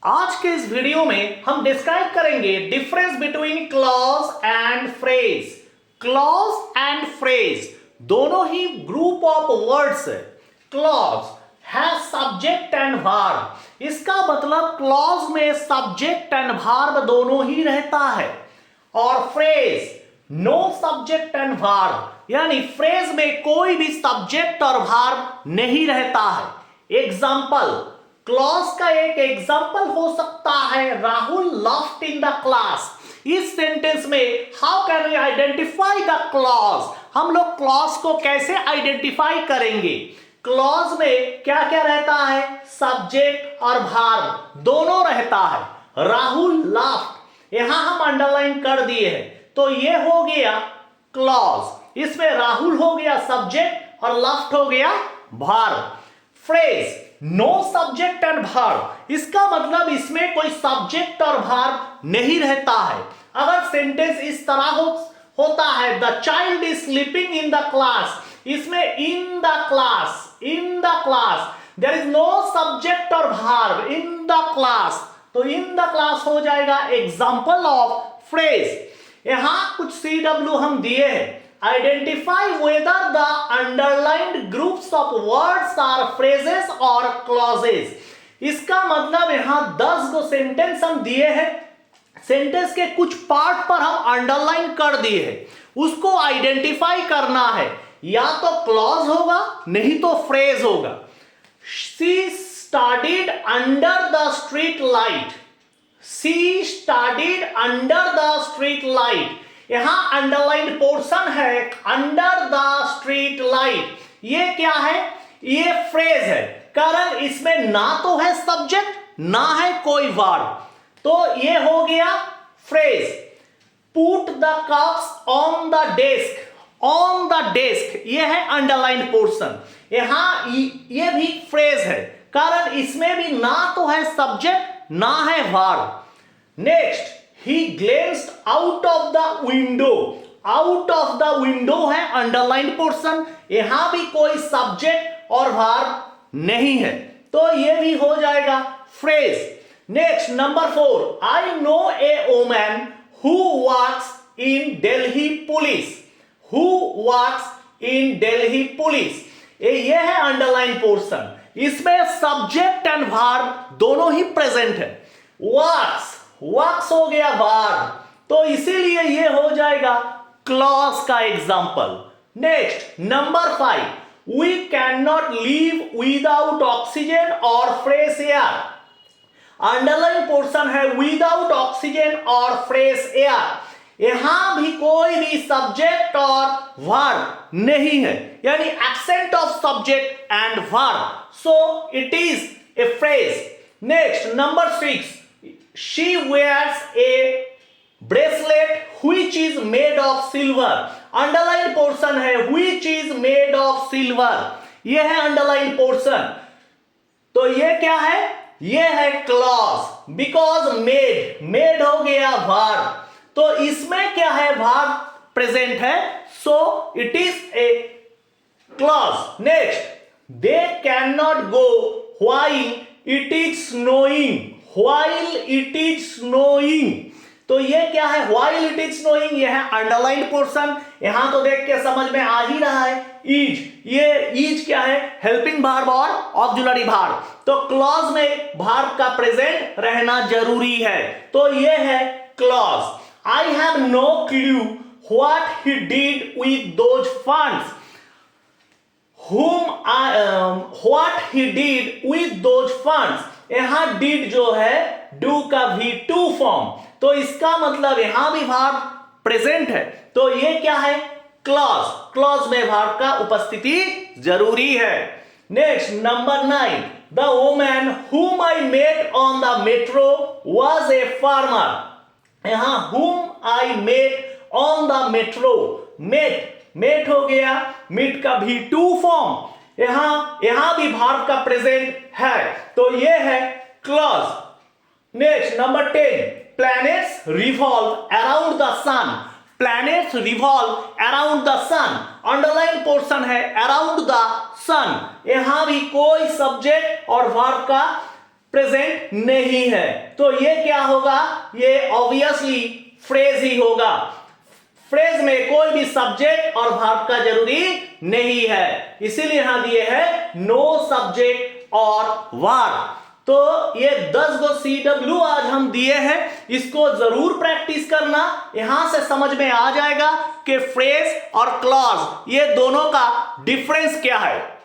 आज के इस वीडियो में हम डिस्क्राइब करेंगे difference between clause and phrase. Clause and phrase दोनों ही ग्रुप ऑफ वर्ड्स है। क्लॉज है सब्जेक्ट एंड वर्ब। इसका मतलब क्लॉज में सब्जेक्ट एंड वर्ब दोनों ही रहता है और phrase no subject and verb, यानी फ्रेज में कोई भी सब्जेक्ट और वर्ब नहीं रहता है। एग्जाम्पल, क्लॉज का एक एग्जाम्पल हो सकता है Rahul laughed in the class. इस सेंटेंस में how can we identify the clause? हम लोग क्लॉज को कैसे आइडेंटिफाई करेंगे? क्लॉज में क्या क्या रहता है? सब्जेक्ट और वर्ब दोनों रहता है। राहुल लाफ्ड यहां हम अंडरलाइन कर दिए हैं, तो ये हो गया क्लॉज। इसमें राहुल हो गया सब्जेक्ट और लाफ्ड हो गया verb. Phrase no subject and verb, इसका मतलब इसमें कोई सब्जेक्ट और वर्ब नहीं रहता है। अगर सेंटेंस इस तरह होता है the child is sleeping in the class, इसमें in the class there is no subject और वर्ब इन द क्लास, तो इन द क्लास हो जाएगा एग्जांपल ऑफ फ्रेज। यहां कुछ CW हम दिए हैं। Identify whether the underlined groups of words are phrases और क्लॉजेस। इसका मतलब यहां 10 गो सेंटेंस हम दिए हैं। सेंटेंस के कुछ पार्ट पर हम अंडरलाइन कर दिए हैं, उसको आइडेंटिफाई करना है। या तो क्लॉज होगा नहीं तो फ्रेज होगा। She studied under the street light. She studied under the street light, यहां अंडरलाइन पोर्शन है अंडर द स्ट्रीट लाइट। ये क्या है? ये फ्रेज है, कारण इसमें ना तो है सब्जेक्ट ना है कोई वर्ब, तो ये हो गया phrase. Put the cups on the desk. On the desk ये है अंडरलाइन पोर्शन। यहां ये भी फ्रेज है, कारण इसमें भी ना तो है सब्जेक्ट ना है verb. Next, he glanced out of the window। out of the window है अंडरलाइन पोर्शन, यहां भी कोई सब्जेक्ट और वर्ब नहीं है, तो ये भी हो जाएगा phrase. Next number 4, I know a woman who works in Delhi police. Who works in Delhi police, ये है अंडरलाइन पोर्शन। इसमें सब्जेक्ट एंड वर्ब दोनों ही प्रेजेंट है। वर्क्स हो गया वर्ब, तो इसीलिए ये हो जाएगा क्लॉज का example. Next number 5, we can not live without oxygen और फ्रेश एयर। अंडरलाइन पोर्शन है विदाउट ऑक्सीजन और फ्रेश एयर। यहां भी कोई भी सब्जेक्ट और वर्ब नहीं है, यानी absent of subject and verb, so it is a phrase. Next number 6, she wears a bracelet which is made of silver। Underline portion है which is made of silver, ये है अंडरलाइन पोर्शन। तो ये क्या है? ये है क्लॉज, बिकॉज मेड हो गया वर्ब, तो इसमें क्या है? वर्ब प्रेजेंट है, so it is a clause. Next, they cannot go while it is snowing। while it is snowing, तो ये क्या है? while it is snowing, ये है अंडरलाइन पोर्शन। यहां तो देख के समझ में आ ही रहा है इज। ये इज क्या है? हेल्पिंग वर्ब और ऑक्सिलरी वर्ब, तो क्लॉज में वर्ब का प्रेजेंट रहना जरूरी है, तो ये है clause. I have no clue what he did with those funds. what he did with those funds, यहां did जो है do का V2 फॉर्म, तो इसका मतलब यहां भी वर्ब प्रेजेंट है, तो ये क्या है? क्लॉज। क्लॉज में वर्ब का उपस्थिति जरूरी है। Next number 9, the woman whom I met on the metro was a farmer। यहां whom I met on the metro, met हो गया, मीट का V2 फॉर्म, यहां भी वर्ब का प्रेजेंट है, तो ये है clause. Next number 10, planets revolve around the sun. Planets revolve around the sun, underline portion है अराउंड द सन, यहां भी कोई सब्जेक्ट और वर्ब का प्रेजेंट नहीं है, तो ये क्या होगा, ये ऑब्वियसली फ्रेज ही होगा। फ्रेज में कोई भी सब्जेक्ट और वर्ब का जरूरी नहीं है, इसीलिए यहां दिए है नो सब्जेक्ट और वर्ब। तो ये 10 गो CW आज हम दिए हैं, इसको जरूर प्रैक्टिस करना, यहां से समझ में आ जाएगा कि फ्रेज और क्लॉज ये दोनों का डिफरेंस क्या है।